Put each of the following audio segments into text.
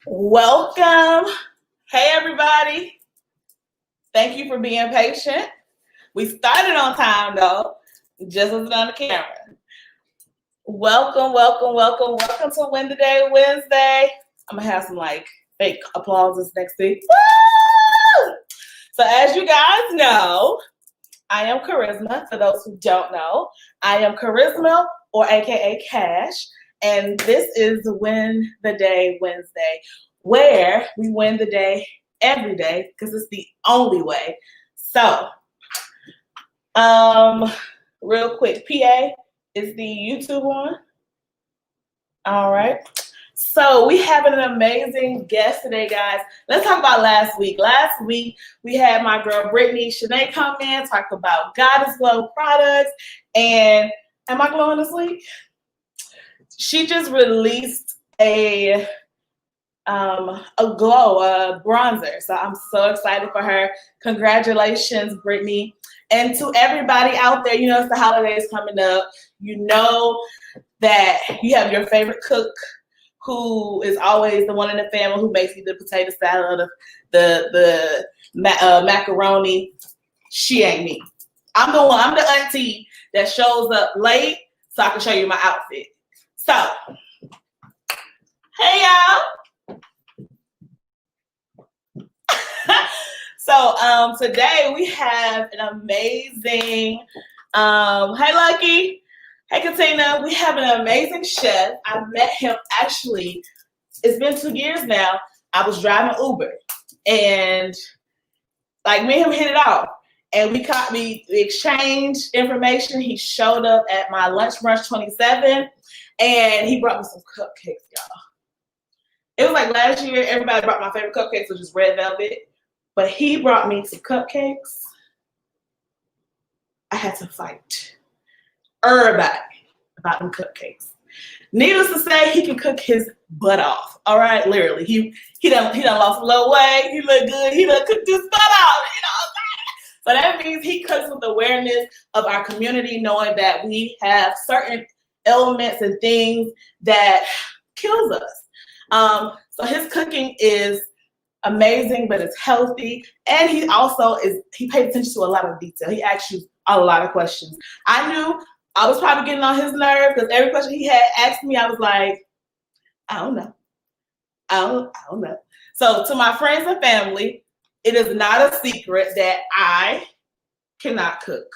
Welcome. Hey, everybody. Thank you for being patient. We started on time, though. Just wasn't on the camera. Welcome to Win the Day Wednesday. I'm going to have some, fake applauses next week. Woo! So, as you guys know, I am Charisma. For those who don't know, I am Charisma, or AKA Kash. And this is Win the Day Wednesday, where we win the day every day because it's the only way. So, real quick, PA, is the YouTube on? All right. So we have an amazing guest today, guys. Let's talk about last week. Last week, we had my girl Brittany Shanae come in, talk about Goddess Glow products. And am I glowing this week? She just released a bronzer. So I'm so excited for her. Congratulations, Brittany. And to everybody out there, you know, it's the holidays coming up. You know that you have your favorite cook who is always the one in the family who makes you the potato salad, the macaroni. She ain't me. I'm the auntie that shows up late so I can show you my outfit. So, hey y'all. So today we have an amazing, hey Lucky, hey Katina, we have an amazing chef. I met him actually, it's been 2 years now. I was driving Uber and me and him hit it off. And we exchanged information. He showed up at my lunch brunch 27 and he brought me some cupcakes, y'all. It was like last year, everybody brought my favorite cupcakes, which is red velvet. But he brought me some cupcakes. I had to fight everybody about them cupcakes. Needless to say, he can cook his butt off. All right, literally. He done lost a little weight. He look good. He done cooked his butt off. You know what I'm saying? So that means he cooks with awareness of our community, knowing that we have certain elements and things that kills us. So his cooking is amazing, but it's healthy. And he pays attention to a lot of detail. He asks you a lot of questions. I knew I was probably getting on his nerve because every question he had asked me, I was like, I don't know. I don't know. So to my friends and family, it is not a secret that I cannot cook.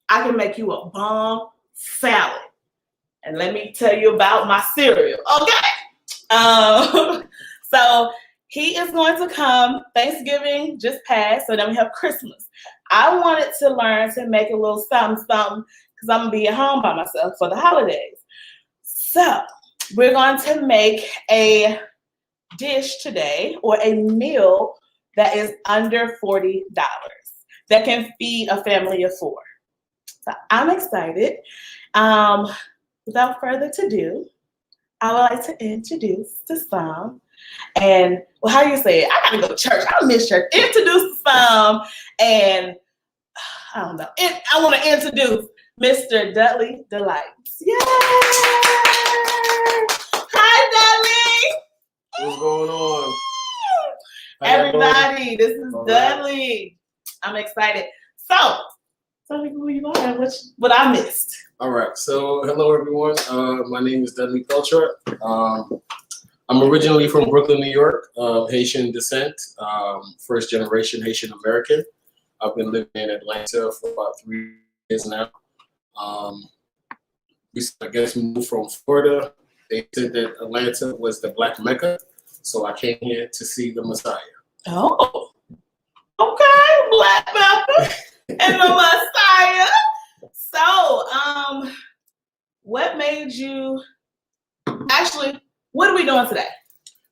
I can make you a bomb salad. And let me tell you about my cereal, okay? So he is going to come. Thanksgiving just passed, so then we have Christmas. I wanted to learn to make a little something because I'm going to be at home by myself for the holidays. So we're going to make a dish today, or a meal that is under $40 that can feed a family of 4. So I'm excited. Without further ado, I would like to introduce the some. And well, how do you say it? I gotta go to church. I miss church. Introduce the some, and I don't know. I want to introduce Mr. Dudley Delights. Yay! Hi, Dudley. What's going on? Everybody, this is Dudley. I'm excited. So, tell me who you are and what I missed. All right. So, hello everyone. My name is Dudley Pelcher. I'm originally from Brooklyn, New York, Haitian descent, first generation Haitian American. I've been living in Atlanta for about 3 years now. We, I guess, moved from Florida. They said that Atlanta was the Black Mecca, so I came here to see the Messiah. Oh, okay, Black Mecca and the Messiah. So, what made you actually? What are we doing today?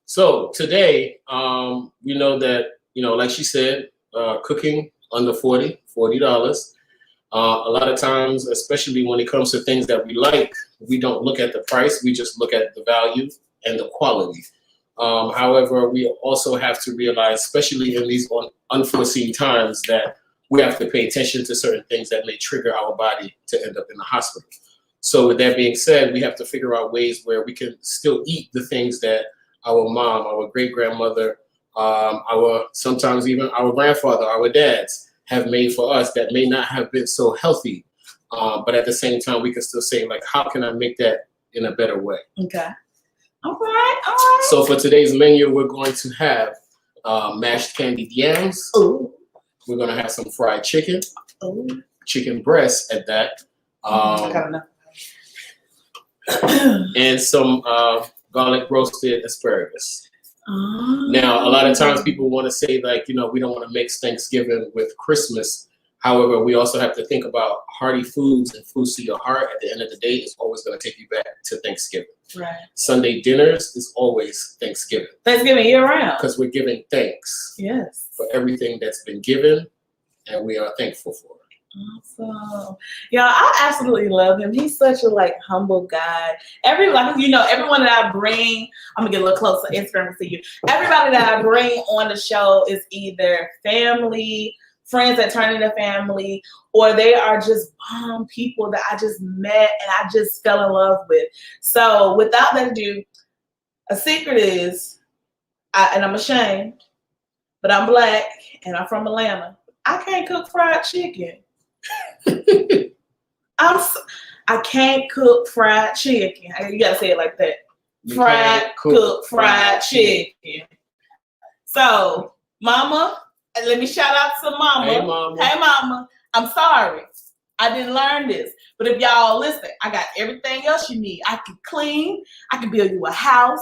So today, we know that, like she said, cooking under $40. A lot of times, especially when it comes to things that we like, we don't look at the price. We just look at the value and the quality. However, we also have to realize, especially in these unforeseen times, that we have to pay attention to certain things that may trigger our body to end up in the hospital. So with that being said, we have to figure out ways where we can still eat the things that our mom, our great-grandmother, sometimes even our grandfather, our dads have made for us that may not have been so healthy. But at the same time, we can still say, like, how can I make that in a better way? Okay. All right. So for today's menu, we're going to have mashed candied yams. Ooh. We're going to have some fried chicken. Ooh. Chicken breast at that. I got enough. And some garlic roasted asparagus. Oh. Now, a lot of times people want to say, like, we don't want to mix Thanksgiving with Christmas. However, we also have to think about hearty foods and foods to your heart. At the end of the day, is always going to take you back to Thanksgiving. Right. Sunday dinners is always Thanksgiving. Thanksgiving year round. Because we're giving thanks. Yes. For everything that's been given, and we are thankful for it. Awesome. Y'all, I absolutely love him. He's such a humble guy. Everyone that I bring, I'm gonna get a little closer. Instagram to you. Everybody that I bring on the show is either family, friends that turn into family, or they are just bomb people that I just met and I just fell in love with. So without that ado, a secret is, and I'm ashamed, but I'm Black and I'm from Atlanta. I can't cook fried chicken. I can't cook fried chicken. You gotta say it like that. Fried chicken. So, Mama, let me shout out to Mama. Hey, Mama. Hey, Mama. I'm sorry. I didn't learn this. But if y'all listen, I got everything else you need. I can clean. I can build you a house.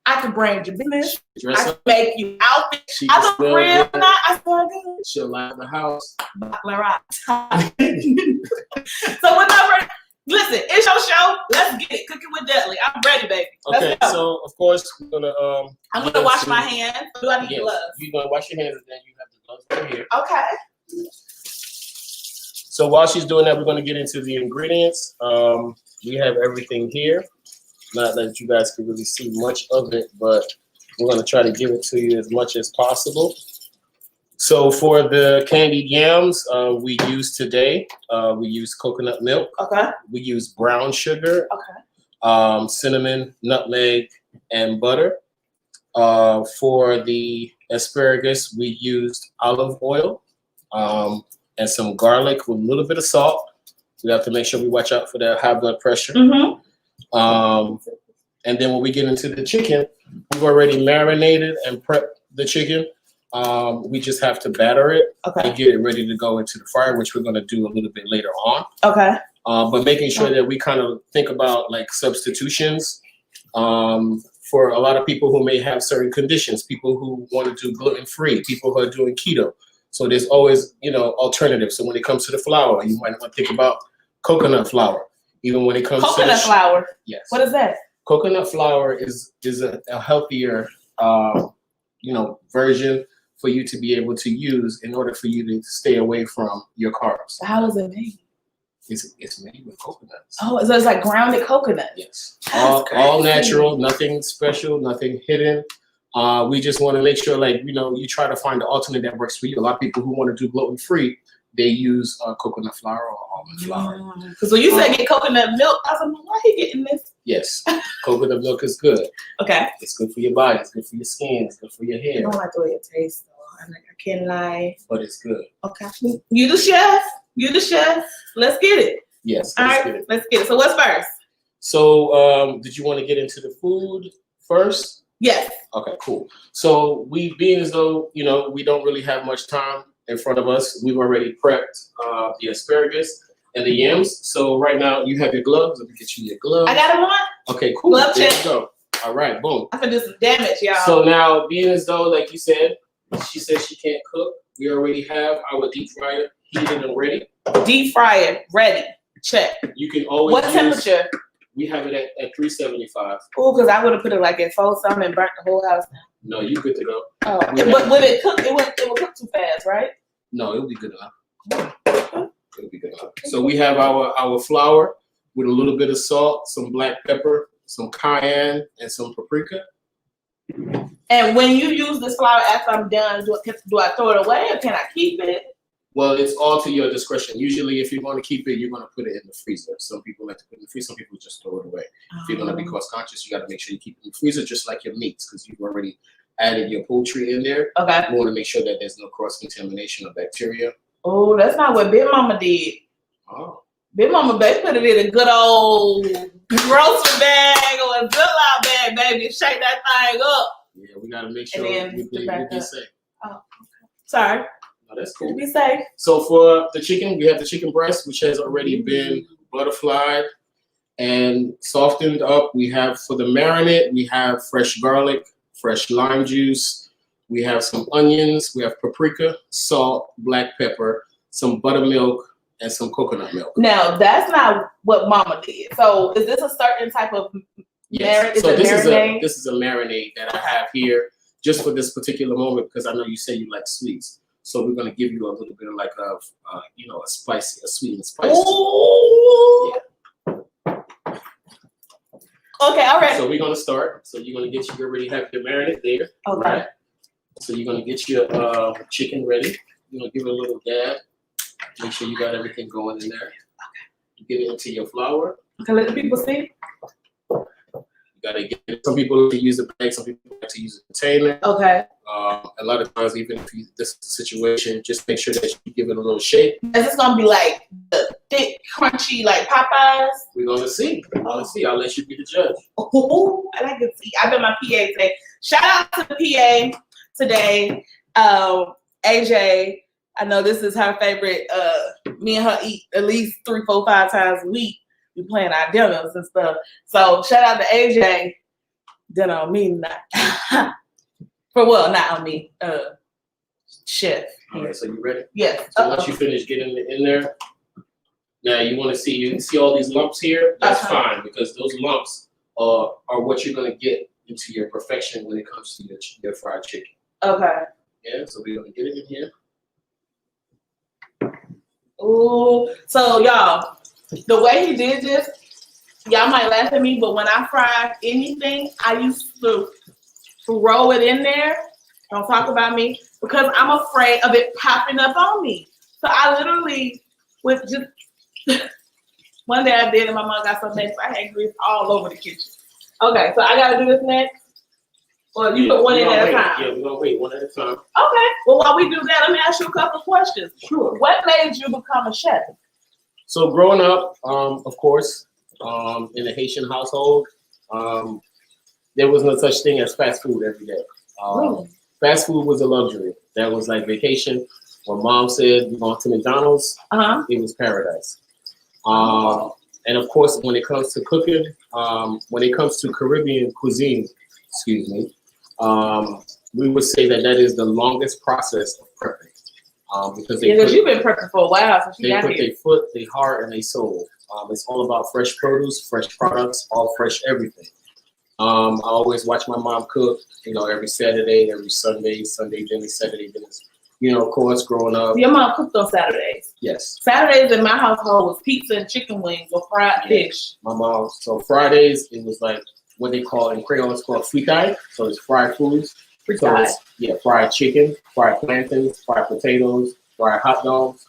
I can brand your business. I can make you outfits. I look real nice. I smell good. She'll light the house. So whatever. Listen, it's your show. Let's get it. Cooking with Dudley. I'm ready, baby. Okay, so of course we're gonna I'm gonna wash my hands. Do I need gloves? You're gonna wash your hands and then you have the gloves right here. Okay. So while she's doing that, we're gonna get into the ingredients. We have everything here. Not that you guys can really see much of it, but we're gonna try to give it to you as much as possible. So for the candied yams, we use today, we use coconut milk. Okay. We use brown sugar. Okay. Cinnamon, nutmeg, and butter. For the asparagus, we used olive oil and some garlic with a little bit of salt. We have to make sure we watch out for that high blood pressure. Mm-hmm. And then when we get into the chicken, we've already marinated and prepped the chicken. We just have to batter it and get it ready to go into the fryer, which we're going to do a little bit later on. Okay. But making sure that we kind of think about substitutions for a lot of people who may have certain conditions, people who want to do gluten-free, people who are doing keto. So there's always, alternatives. So when it comes to the flour, you might want to think about coconut flour. Even when it comes to coconut flour. Yes. What is that? Coconut flour is a healthier, version for you to be able to use in order for you to stay away from your carbs. How is it made? It's made with coconuts. Oh, so it's like grounded coconut. Yes. All natural, nothing special, nothing hidden. We just want to make sure, you try to find the alternate that works for you. A lot of people who want to do gluten-free, they use coconut flour or almond flour. Because when you said get coconut milk, I was like, why are you getting this? Yes, coconut milk is good. Okay. It's good for your body. It's good for your skin. It's good for your hair. I don't like the way it tastes, though. I can't lie. But it's good. Okay. You the chef. You the chef. Let's get it. Yes. All right. Let's get it. So what's first? So did you want to get into the food first? Yes. Okay, cool. So being as though, we don't really have much time in front of us, we've already prepped the asparagus and the yams. So right now you have your gloves. Let me get you your gloves. I got them on. Okay, cool. Glove there check. you go. All right, boom. I'm gonna do some damage, y'all. So now, being as though, like you said, she said she can't cook, we already have our deep fryer heated and ready. Deep fryer ready. Check. You can always What temperature? We have it at 375. Oh, because I would have put it at 4-something and burnt the whole house down. No, you good to go. Oh, but would it cook? It would cook too fast, right? No, it'll be good enough. It'll be good enough. So we have our flour with a little bit of salt, some black pepper, some cayenne, and some paprika. And when you use this flour after I'm done, do I throw it away or can I keep it? Well, it's all to your discretion. Usually, if you're going to keep it, you're going to put it in the freezer. Some people like to put it in the freezer. Some people just throw it away. If you're going to be cost conscious, you got to make sure you keep it in the freezer, just like your meats, because you've already added your poultry in there. Okay. You want to make sure that there's no cross contamination of bacteria. Oh, that's not what Big Mama did. Oh. Big Mama, they put it in a good old grocery bag or a Ziploc bag, baby. Shake that thing up. Yeah, we got to make sure we be safe. Oh, okay. Sorry. No, that's cool. Be safe. So for the chicken, we have the chicken breast, which has already been butterflied and softened up. We have, for the marinade, we have fresh garlic, fresh lime juice. We have some onions. We have paprika, salt, black pepper, some buttermilk, and some coconut milk. Now, that's not what Mama did. So is this a certain type of yes. So this is a marinade that I have here just for this particular moment, because I know you say you like sweets. So we're gonna give you a little bit of like a sweet and spicy. Ooh. Yeah. Okay, all right. So we're gonna start. So you're gonna you already have your marinade there. Okay. Right? So you're gonna get your chicken ready. You're gonna give it a little dab. Make sure you got everything going in there. Okay. Get it into your flour. Okay, let the people see. You gotta get it. Some people like to use a bag. Some people like to use a container. Okay. A lot of times, even if this is the situation, just make sure that you give it a little shake. Is this gonna be like the thick, crunchy, like Popeyes? We're gonna see. I'll let you be the judge. Oh, I like to see. I bet my PA today. Shout out to the PA today. AJ. I know this is her favorite. Me and her eat at least 3, 4, 5 times a week. We plan our dinners and stuff. So shout out to AJ. Dinner on me, not not on me. Chef. All right, so you ready? Yes. So once you finish getting it in there, now you see all these lumps here. That's fine, because those lumps are what you're gonna get into your perfection when it comes to your fried chicken. Okay. Yeah. So we're gonna get it in here. Ooh. So y'all, the way he did this, y'all might laugh at me, but when I fry anything, I used to throw it in there. Don't talk about me, because I'm afraid of it popping up on me. So I literally was just one day I did, and my mom got so mad, so I had grease all over the kitchen. Okay, so I gotta do this next. Or you put one in at a time? Yeah, we're gonna wait one at a time. Okay. Well, while we do that, let me ask you a couple of questions. Sure. What made you become a chef? So growing up, of course, in a Haitian household, there was no such thing as fast food every day. Really? Fast food was a luxury. That was like vacation. When mom said we're going to McDonald's, it was paradise. And of course, when it comes to cooking, when it comes to Caribbean cuisine, we would say that is the longest process of prepping. Because you've been prepping for a while since you they got put here. their foot, their heart, and their soul. It's all about fresh produce, fresh products, all fresh everything. I always watch my mom cook, every Saturday, every Sunday dinners, Saturday dinners. Of course, growing up. Your mom cooked on Saturdays? Yes. Saturdays in my household was pizza and chicken wings or fried fish. My mom, so Fridays, it was like what they call in Creole, it's called fritai. So it's fried foods. So it's, fried chicken, fried plantains, fried potatoes, fried hot dogs.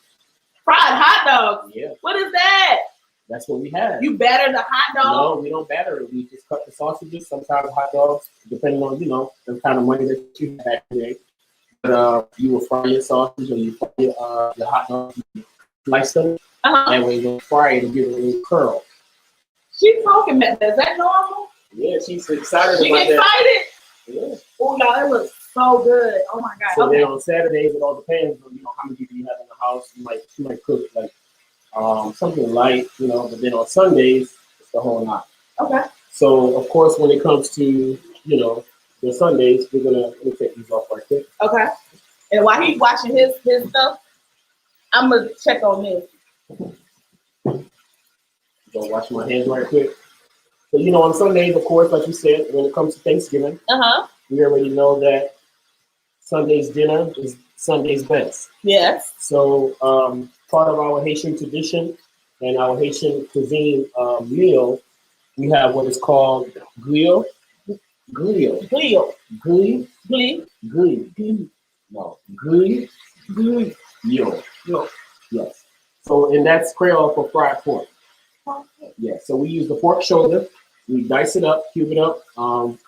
Fried hot dogs? Yeah. What is that? That's what we have. You batter the hot dog? No, we don't batter it. We just cut the sausages, sometimes hot dogs, depending on, the kind of money that you have back today. But you will fry your sausage or you fry your hot dog, you slice them, and when you fry it, you give it a little curl. She's talking about that. Is that normal? Yeah, she's excited about that. She's excited? Yeah. Oh, y'all, it looks so good. Oh, my God. So then on Saturdays, it all depends on, how many people you have in the house. You might cook, like, something light, but then on Sundays, it's the whole night. Okay. So, of course, when it comes to, the Sundays, let me take these off right quick. Okay. And while he's watching his stuff, I'm going to check on this. Gonna wash my hands right quick. So, on Sundays, of course, like you said, when it comes to Thanksgiving, we already know that Sunday's dinner is Sunday's best. Yes. So, part of our Haitian tradition and our Haitian cuisine meal, we have what is called griot. Griot. Griot. Griot. Griot. Griot. No. Griot. Griot. No. Yes. So, and that's Creole for fried pork. Okay. Yeah. So we use the pork shoulder. We dice it up, cube it up.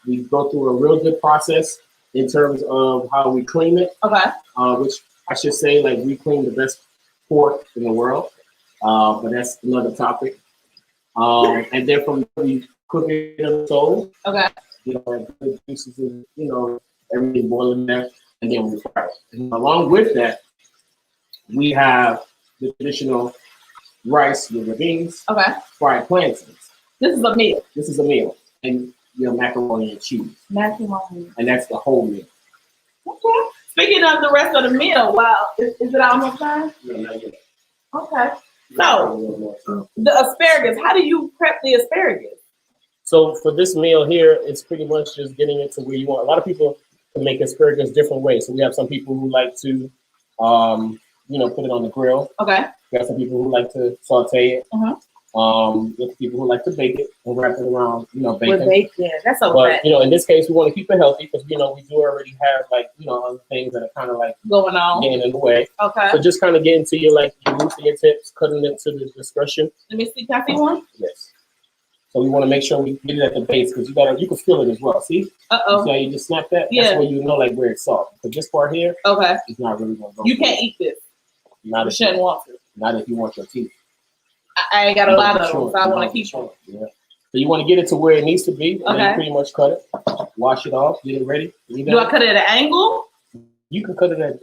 We go through a real good process in terms of how we clean it. Okay. Which I should say, like, we clean the best pork in the world. But that's another topic. And then from there, we cook it in the stove. Okay. You know, the juices, and, you know, everything boiling there, and then we fry it. And along with that, we have the traditional rice with the beans, Okay. fried plantains. This is a meal. This is a meal, and your macaroni and cheese, Macaroni. and that's the whole meal. Okay. Speaking of the rest of the meal, wow, is it almost time? No, not yet. Okay. So the asparagus. How do you prep the asparagus? So for this meal here, it's pretty much just getting it to where you want. A lot of people can make asparagus different ways. So we have some people who like to, you know, put it on the grill. Okay. We have some people who like to saute it. We have people who like to bake it and wrap it around, you know, bacon. With bacon, that's so But bad. you know, in this case, we want to keep it healthy because you know we do already have like you know other things that are kind of like Going on. getting in the way. Okay. So just kind of getting to your like your roots and your tips, cutting it to the discretion. Let me see. Can I see one? Yes. So we want to make sure we get it at the base because you can feel it as well. See? Uh-oh. See how you just snap that? Yeah. That's where you know like where it's soft. Because this part here Okay. is not really gonna go. You can't eat this. Not You if shouldn't want to. Not if you want your teeth. I ain't got a lot of them, Sure. so I want to keep them. Yeah. So you want to get it to where it needs to be, and then Okay. you pretty much cut it, wash it off, get it ready. Do I cut it at an angle? You can cut it at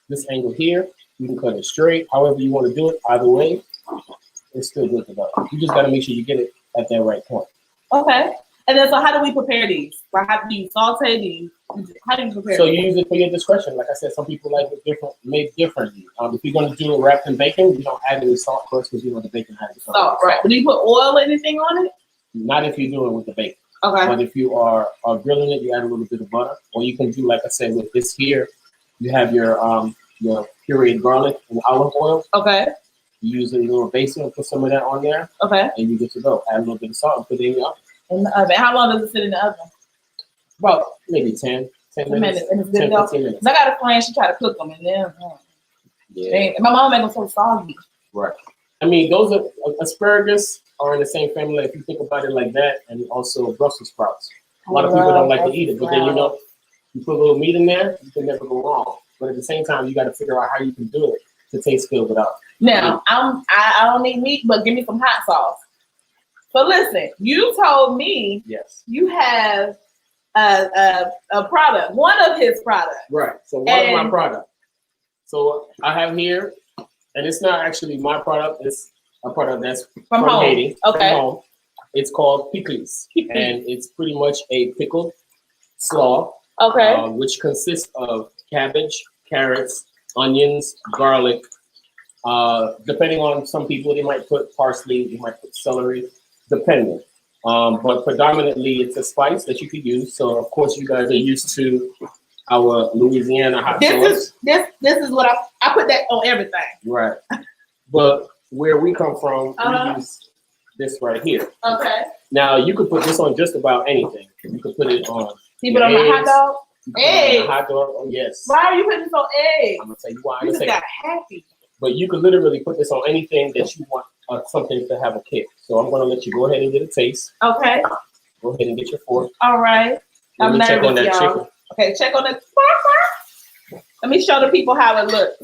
this angle here. You can cut it straight. However you want to do it, either way, it's still good to go. You just got to make sure you get it at that right point. Okay. And then, so how do we prepare these? Like, how do you saute these? How do you prepare So these? you use it for your discretion. Like I said, some people like it different, made differently. If you're going to do it wrapped in bacon, you don't add any salt first because you know the bacon has Salt, right. But do you put oil or anything on it? Not if you're doing it with the bacon. Okay. But if you are grilling it, you add a little bit of butter. Or you can do, like I said, with this here, you have your pureed garlic and olive oil. Okay. You use a little basin and put some of that on there, Okay. and you get to go. Add a little bit of salt and put it in the oven. In the oven. How long does it sit in the oven? About maybe 10 minutes. And it's 10, good though. 15 minutes. I got a friend, she tried to cook them, and then Yeah. my mom made them so soggy. Right. I mean, those are asparagus are in the same family if you think about it like that, and also Brussels sprouts. A lot of people don't like to eat it, but then you know, you put a little meat in there, you can never go wrong. But at the same time, you got to figure out how you can do it to taste good without. Now, I don't need meat, but give me some hot sauce. But listen, you told me Yes. you have a product, one of his products. Right. So one of my products. So I have here, and it's not actually my product. It's a product that's from home. Haiti. Okay. From home. It's called pickles, and it's pretty much a pickled slaw. Okay. Which consists of cabbage, carrots, onions, garlic. Depending on some people, they might put parsley, they might put celery, depending. But predominantly, it's a spice that you could use. So, of course, you guys are used to our Louisiana hot sauce. This is what I put that on everything. Right. But where we come from, we use this right here. Okay. Now, you could put this on just about anything. You could put it on. You put it on a hot dog? Eggs. Hot dog, oh, yes. Why are you putting this on eggs? I'm going to tell you why. You just got happy. But you could literally put this on anything that you want something to have a kick. So I'm going to let you go ahead and get a taste. Okay. Go ahead and get your fork. All right. Let me check on that chicken. Okay, check on that. Let me show the people how it looks.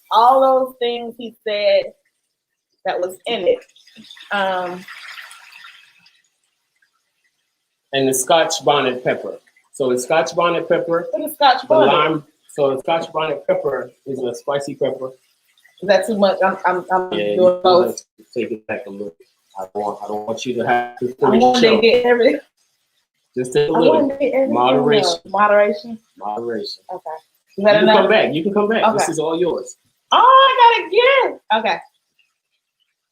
All those things he said that was in it. And the Scotch bonnet pepper. So it's Scotch bonnet pepper. What is Scotch bonnet? Lime. So the Scotch bonnet pepper is a spicy pepper. Is that too much? I'm Yeah, doing both. Take it back a little. I don't want you to have to I want to get everything. Just take a little. Moderation. Moderation. Moderation. Okay. You can come back. You can come back. Okay. This is all yours. Oh, I gotta get.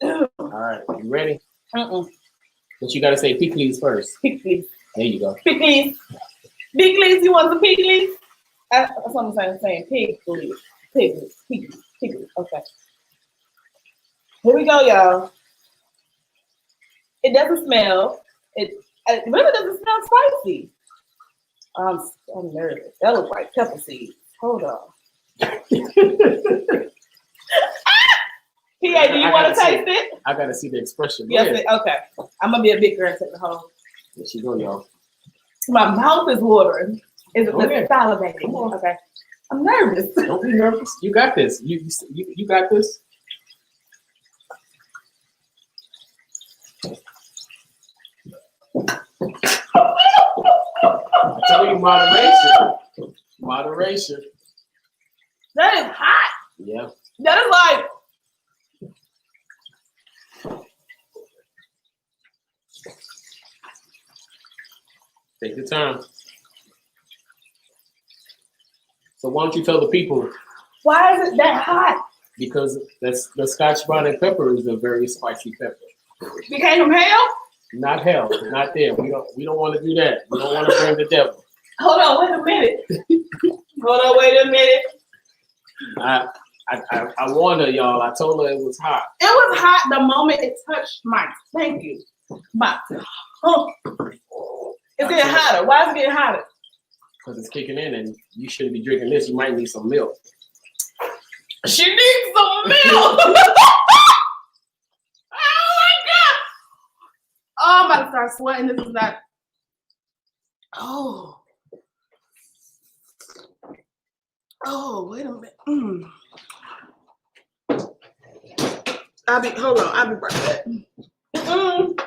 Okay. All right. You ready? But you gotta say pickles first. Pickles. There you go. Pickles. Pickles. You want some pickles? That's what I'm saying. Pickles. Pickles. Okay. Here we go, y'all. It doesn't smell. It really doesn't smell spicy. I'm nervous. That looks like pepper seeds. Hold on. PA, do you want to taste it? I gotta see the expression. Yes, okay. I'm gonna be a big girl and take the whole. There she go, y'all. My mouth is watering. It's salivating. Come on. Okay. I'm nervous. Don't be nervous. You got this. You got this. I tell you, moderation. Moderation. That is hot. Yeah. That is like. Take your time. So why don't you tell the people? Why is it that hot? Because the Scotch bonnet pepper is a very spicy pepper. You came from hell? Not hell, not there. We don't want to do that. We don't want to bring the devil. Hold on, wait a minute. Wait a minute. I warned her, y'all. I told her it was hot. It was hot the moment it touched my. Thank you. My. Oh. It's getting hotter. Why is it getting hotter? Because it's kicking in, and you shouldn't be drinking this. You might need some milk. She needs some milk. Oh my god! Oh, I'm about to start sweating. This is not. Oh. Oh, wait a minute. Hold on. I'll be right back.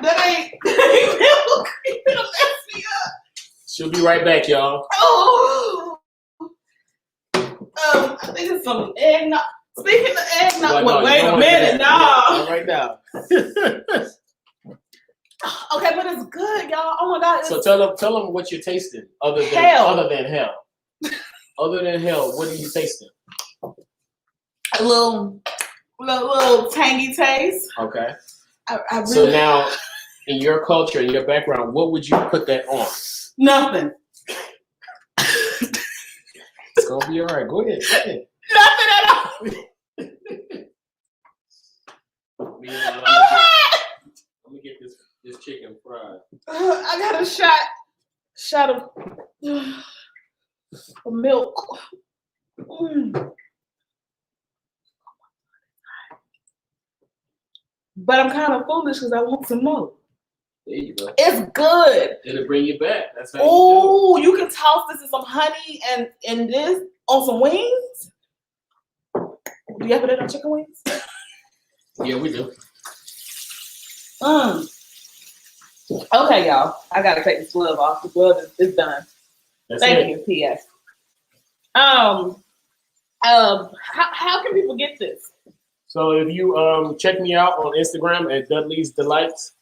That ain't milk. It'll mess me up. She'll be right back, y'all. Oh. I think it's some eggnog. Speaking of eggnog, wait a minute, no. Right now. Okay, but it's good, y'all. Oh my god. So tell them what you're tasting other than hell. Other than hell, what are you tasting? A little tangy taste. Okay. I really, so now, in your culture, in your background, what would you put that on? Nothing. It's gonna be all right. Go ahead. Nothing at all. Let me get this chicken fried. I got a shot of milk. But I'm kind of foolish because I want some more. There you go. It's good. It'll bring you back. That's how Oh, you can toss this in some honey and this on some wings. Do you ever do it on chicken wings? Yeah, we do. Okay, y'all. I gotta take this glove off. The glove is done. Thank you, P.S. How can people get this? So if you check me out on Instagram at Dudley's Delights,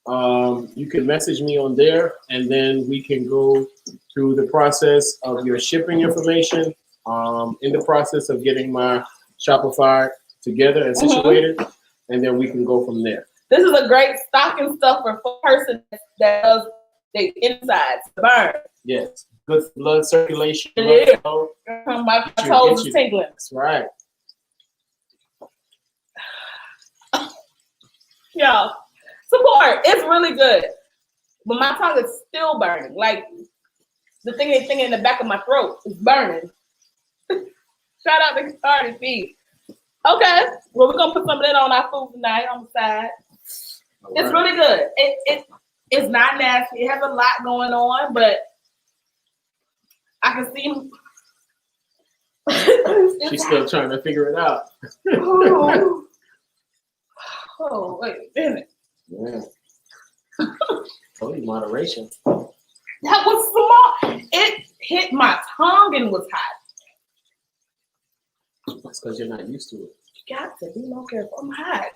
you can message me on there, and then we can go through the process of your shipping information. In the process of getting my Shopify together and situated, and then we can go from there. This is a great stocking stuffer for a person that does the insides burn. Yes, good blood circulation. Yeah. Blood flow. My toes are tingling. That's right. Y'all, support. It's really good, but my tongue is still burning. Like the thing in the back of my throat is burning. Shout out to Cardi B. Okay, well, we're gonna put some of that on our food tonight on the side. It's really good. It's not nasty. It has a lot going on, but I can see. She's still trying to figure it out. Oh, wait a minute. Yeah. Totally moderation. That was small. It hit my tongue and was hot. That's because you're not used to it. You got to be more careful. I'm hot.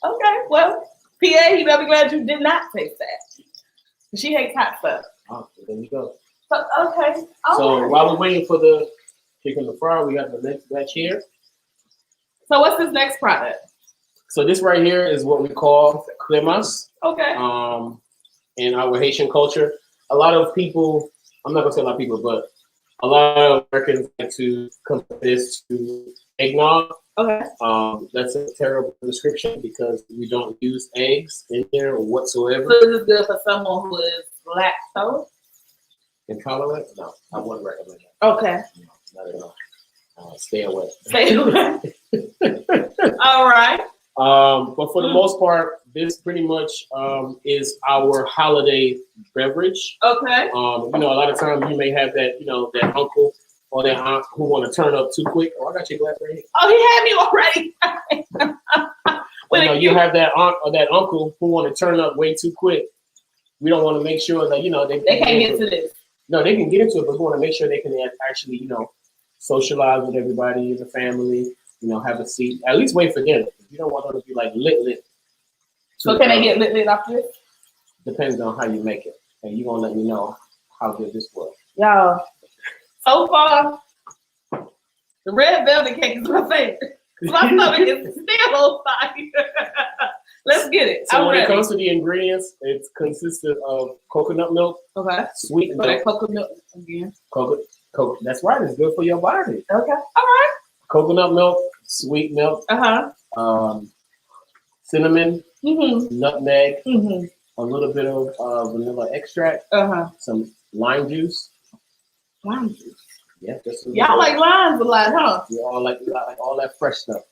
Okay, well, PA, you better be glad you did not taste that. She hates hot stuff. Oh, there you go. So, okay. So while we're waiting for the chicken to fry, we got the next batch here. So what's this next product? So this right here is what we call cremas. Okay. In our Haitian culture, a lot of people, I'm not gonna say a lot of people, but a lot of Americans like to compare this to eggnog. Okay. That's a terrible description because we don't use eggs in here whatsoever. So this is good for someone who is lactose? Intolerant? No, I wouldn't recommend that. Okay. Not at all. Stay away. Stay away. All right. But for the most part, this pretty much is our holiday beverage. Okay. You know, a lot of times you may have that, you know, that uncle or that aunt who want to turn up too quick. Oh, I got your glass right here. Oh, he had me already. You know, you have that aunt or that uncle who want to turn up way too quick. We don't want to make sure that, you know, they can't get to this. No, they can get into it, but we want to make sure they can actually, you know, socialize with everybody, the family, you know, have a seat. At least wait for dinner. You don't want them to be like lit. So can they get lit after this? Depends on how you make it. And you're going to let me know how good this was. Y'all, so far, the red velvet cake is my favorite. My stomach is still on fire. Let's get it. So when it comes to the ingredients, it consists of coconut milk, okay, sweet milk, coconut milk again. Coconut. That's right. It's good for your body. Okay. All right. Coconut milk, sweet milk, cinnamon, nutmeg, a little bit of vanilla extract, some lime juice. Lime juice. Yeah, y'all like limes a lot, huh? You all like all that fresh stuff.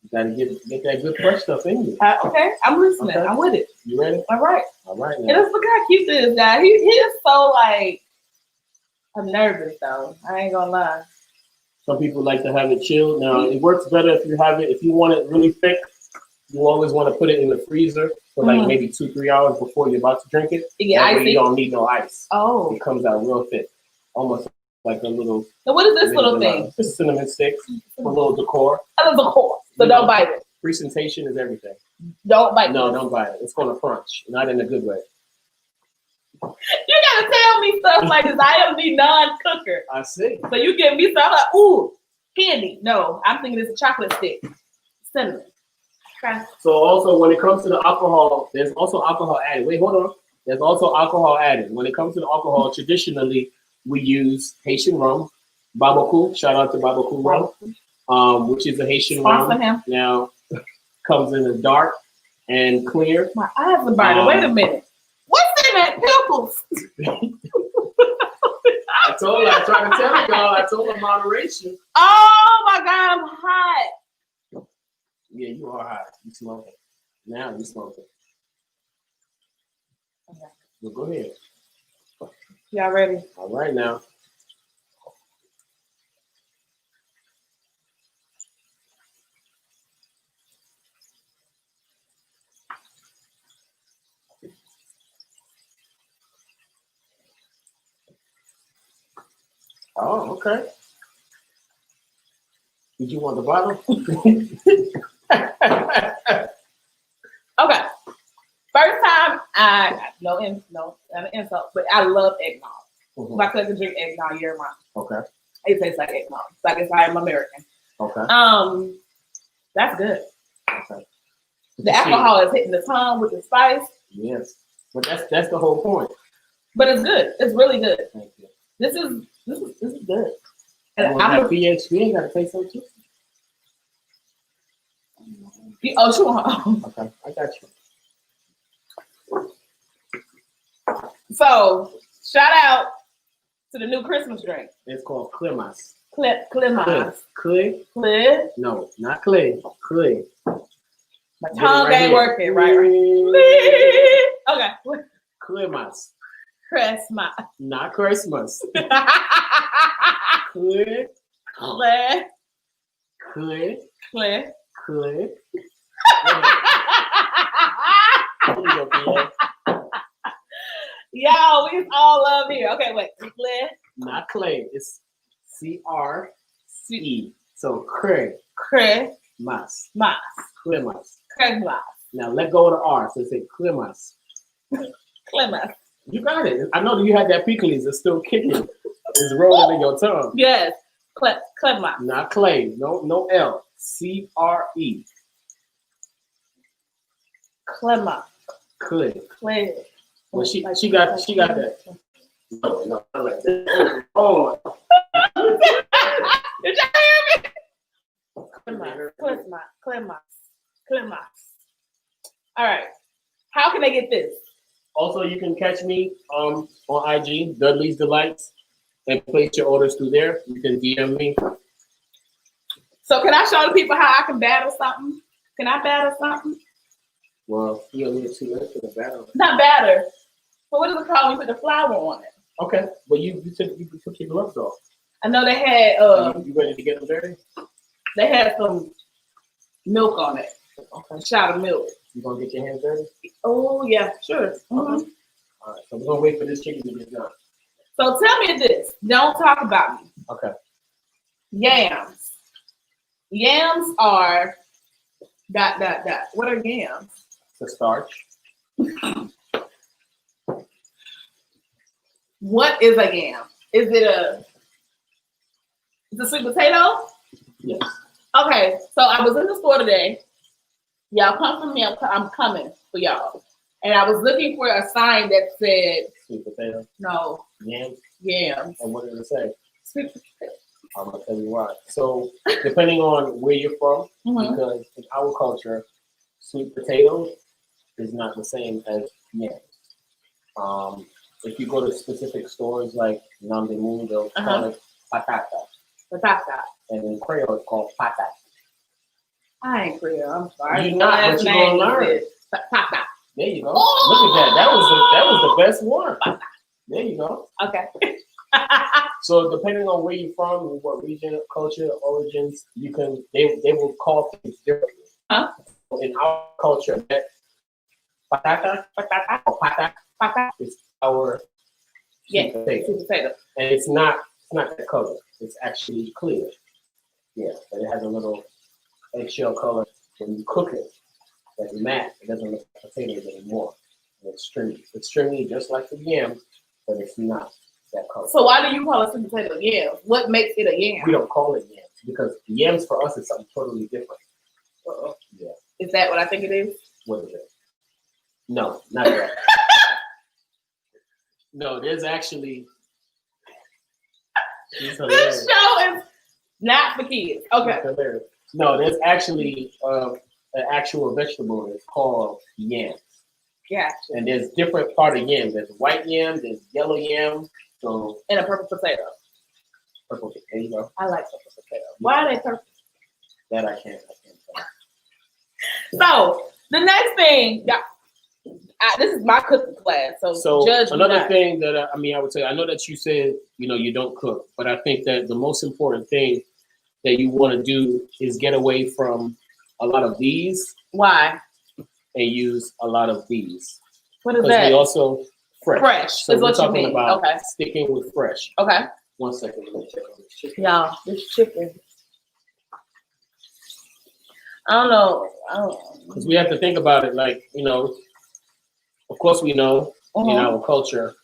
You gotta get that good fresh stuff in you. Okay, I'm listening. Okay. I'm with it. You ready? All right. All right. Now. And let's look how cute this guy. He is so like. I'm nervous though. I ain't gonna lie. Some people like to have it chilled. Now it works better if you have it. If you want it really thick, you always want to put it in the freezer for like maybe 2-3 hours before you're about to drink it. Yeah, that way you don't need no ice. Oh. It comes out real thick, almost like a little. So what is this little thing? This is cinnamon sticks for a little decor. A little decor. So don't bite it. Presentation is everything. Don't bite it. No, don't bite it. It's gonna crunch, not in a good way. You gotta tell me stuff like this. I am the non-cooker. I see. So you give me stuff like, ooh, candy. No, I'm thinking it's a chocolate stick. Cinnamon. Okay. So also when it comes to the alcohol, there's also alcohol added. Wait, hold on. There's also alcohol added. When it comes to the alcohol, traditionally we use Haitian rum, Babaku. Shout out to Babaku rum, which is a Haitian rum. Now comes in the dark and clear. My eyes are burning. Wait a minute. What's in that pickles? I told her, I tried to tell y'all, I told her moderation. Oh my God, I'm hot. Yeah, you are hot. You smoking. Now you smoking. Okay. Well, go ahead. Y'all ready? All right now. Oh, okay. Did you want the bottle? Okay. First time, no insult, but I love eggnog. My cousin drink eggnog year round. Okay. It tastes like eggnog. It's like if I'm American. Okay. That's good. Okay. The alcohol is hitting the tongue with the spice. Yes. But that's the whole point. But it's good. It's really good. Thank you. This is good. And that pH, we ain't gotta taste so too. Sure. Okay, I got you. So shout out to the new Christmas drink. It's called Clemas. Clemas. Clay? Clay? No, not clay. Clay. My tongue ain't working, right? Okay. Clemas. Christmas. Not Christmas. Clay. Clay. Clay. Clay. Clay. Y'all, we all love here. Okay, wait. Clay. Not clay. It's C-R-C-E. So cray. Cray. Mas. Mas. Clemas. Clemas. Now let go of the R. So say Clemas. Clemas. You got it. I know that you had that pickles. It's still kicking. It's rolling in your tongue. Yes. Clemas. Not clay. No L. C-R-E. Clemas. Clay. Clay. Well, she got that. No, not like that. Oh. Did y'all hear me? Clemas. All right. How can they get this? Also, you can catch me on IG, Dudley's Delights. and place your orders through there. You can DM me. So can I show the people how I can batter something? Can I batter something? Well, you're a little too late for the batter. Not batter. So what is it called when you put the flour on it? Okay, but you took your gloves off. I know they had you ready to get them dirty? They had some milk on it. Okay. A shot of milk. You gonna get your hands dirty? Oh yeah, sure. Mm-hmm. All right, so we're gonna wait for this chicken to get done. So tell me this. Don't talk about me. Okay. Yams. Yams are ... What are yams? The starch. What is a yam? Is it a sweet potato? Yes. Okay, so I was in the store today. Y'all come for me. I'm coming for y'all. And I was looking for a sign that said Sweet potato. no. Yams. Yams. And what did it say? Sweet potato. I'm gonna tell you why. So depending on where you're from, Mm-hmm. because in our culture, sweet potato is not the same as yams. If you go to specific stores like Namdemoon, they'll call it patata. Patata. And in Creole, it's called patat. I ain't Creole. I'm sorry. You're not, but you're gonna learn. Patata. There you go. Oh! Look at that. That was the best one. There you go. Okay. So depending on where you're from, and what region, culture, origins, they will call things differently. Huh? In our culture, that patata or patata is our sweet potato. Sweet potato. And it's not that color. It's actually clear. Yeah, but it has a little eggshell color when you cook it. That's matte. It doesn't look like potatoes anymore. And it's stringy. It's stringy just like the yam, but it's not that color. So why do you call it sweet potato yam? What makes it a yam? We don't call it yams because yams for us is something totally different. Uh-oh. Yeah. Is that what I think it is? What is it? No, not that. No, there's actually. This show is not for kids. Okay. No, there's actually an actual vegetable. It's called yams. Yeah. And there's different part of yam. There's white yam. There's yellow yam. So and a purple potato. Purple. There you go. I like purple potato. Why are they purple? That I can't tell. So the next thing, this is my cooking class. So judge another thing that I would say, I know that you said you don't cook, but I think that the most important thing that you want to do is get away from a lot of these. Why? And use a lot of these. What is that? Because we also fresh. So is we're what talking you mean. about okay. Sticking with fresh. Okay. 1 second. Let me check on this chicken. Y'all, this chicken. I don't know. Because we have to think about it like, of course we know in our culture,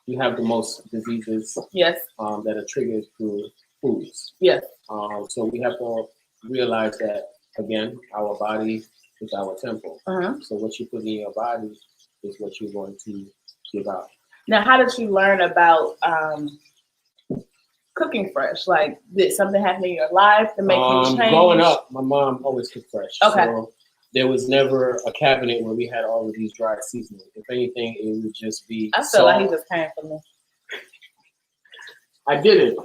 we have the most diseases yes. That are triggered through foods. Yes. So we have to realize that, again, our body is our temple. So what you put in your body is what you're going to give out. Now, how did you learn about cooking fresh? Like, did something happen in your life to make you change? Growing up, my mom always cooked fresh. Okay. So there was never a cabinet where we had all of these dry seasonings. If anything, it would just be I feel like he just came for me. I did it.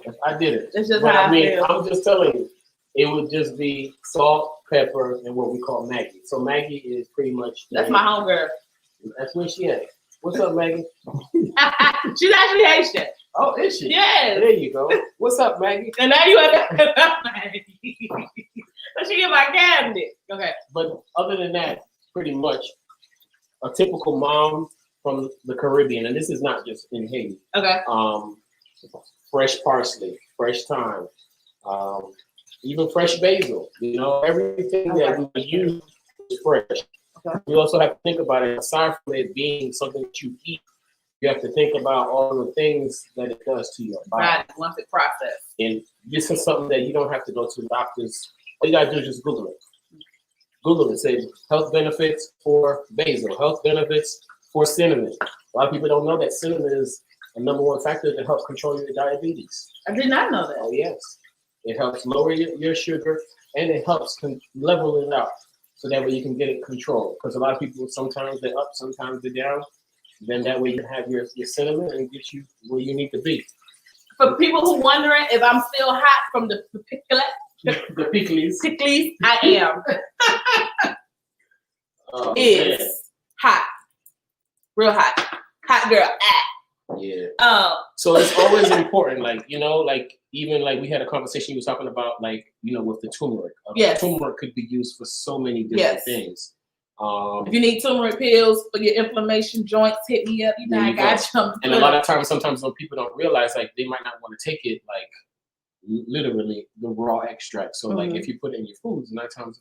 It's just but how I feel. I'm just telling you, it would just be salt, pepper, and what we call Maggie. So Maggie is pretty much... That's my homegirl. That's where she at. What's up, Maggie? She's actually Haitian. Oh, is she? Yes. There you go. What's up, Maggie? And now you have Maggie. So she in my cabinet. Okay. But other than that, pretty much a typical mom from the Caribbean, and this is not just in Haiti. Okay. Fresh parsley, fresh thyme, even fresh basil. Everything that we use is fresh. Okay. You also have to think about it, aside from it being something that you eat, you have to think about all the things that it does to your body. Right, once it processed. And this is something that you don't have to go to the doctors. All you gotta do is just Google it. Google it. Say health benefits for basil, health benefits for cinnamon. A lot of people don't know that cinnamon is a #1 factor to help control your diabetes. I did not know that. Oh, yes. It helps lower your sugar, and it helps level it out so that way you can get it controlled. Because a lot of people, sometimes they're up, sometimes they're down. Then that way you have your cinnamon and get you where you need to be. For people who wondering if I'm still hot from the pickles, I am. It's hot, real hot girl. Yeah. So it's always important, like even like we had a conversation. You was talking about with the turmeric. Yes. Turmeric could be used for so many different things. If you need turmeric pills for your inflammation, joints, hit me up. I got you. And a lot of times, sometimes when people don't realize, like they might not want to take it, like literally the raw extract. So like if you put it in your foods, 9 times,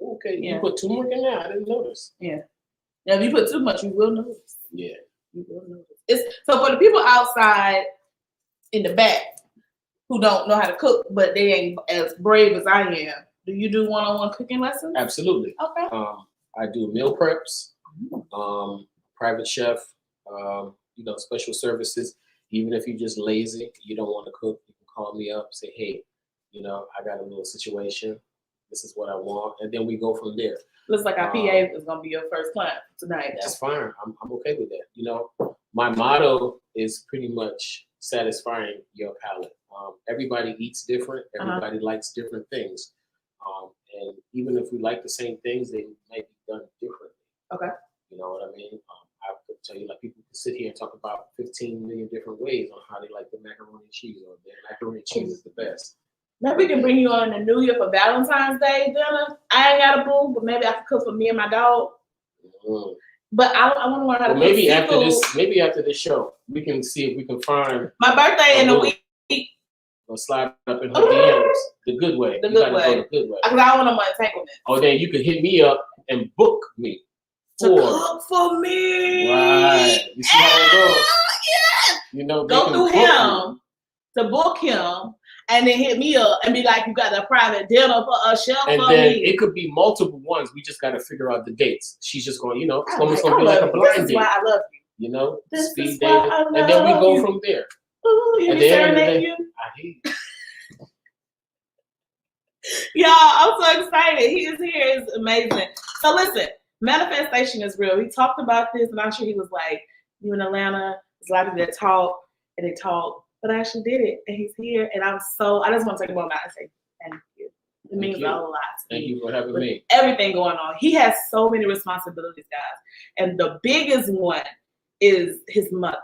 okay, you put turmeric in there. I didn't notice. Yeah. Now if you put too much, you will notice. Yeah. You will notice. So for the people outside in the back who don't know how to cook, but they ain't as brave as I am. Do you do one-on-one cooking lessons? Absolutely. Okay. I do meal preps, private chef, special services. Even if you're just lazy, you don't want to cook, you can call me up, say, hey, I got a little situation. This is what I want. And then we go from there. Looks like our PA is going to be your first client tonight. That's fine. I'm okay with that. My motto is pretty much satisfying your palate. Everybody eats different. Everybody likes different things. And even if we like the same things, they might be done differently. Okay. You know what I mean? I could tell you, like, people can sit here and talk about 15 million different ways on how they like the macaroni and cheese, or their macaroni and cheese is the best. Maybe we can bring you on in the New Year for Valentine's Day dinner. I ain't got a boo, but maybe I can cook for me and my dog. But I want to learn how to cook seafood. Maybe after this show, we can see if we can find my birthday in a week. Or slide up in her DMs the good way. The good way. Because I want them entanglement. Oh, then you could hit me up and book me. To cook for me. Right. You see how it goes? Yeah. Go through him to book him, and then hit me up and be like, you got a private dinner for a chef and for then me. It could be multiple ones. We just got to figure out the dates. She's just going, it's almost going to be like a blind date. This is why I love you. Speed dating. And then we go from there. Ooh, you be serenading you? I hate you. Y'all, I'm so excited. He is here. It's amazing. So listen, manifestation is real. We talked about this, and I'm sure he was like, you in Atlanta, there's a lot of people that talk, and they talk, but I actually did it, and he's here, and I just want to take a moment and say thank you. It means a lot. Thank you for having me. Everything going on. He has so many responsibilities, guys, and the biggest one is his mother.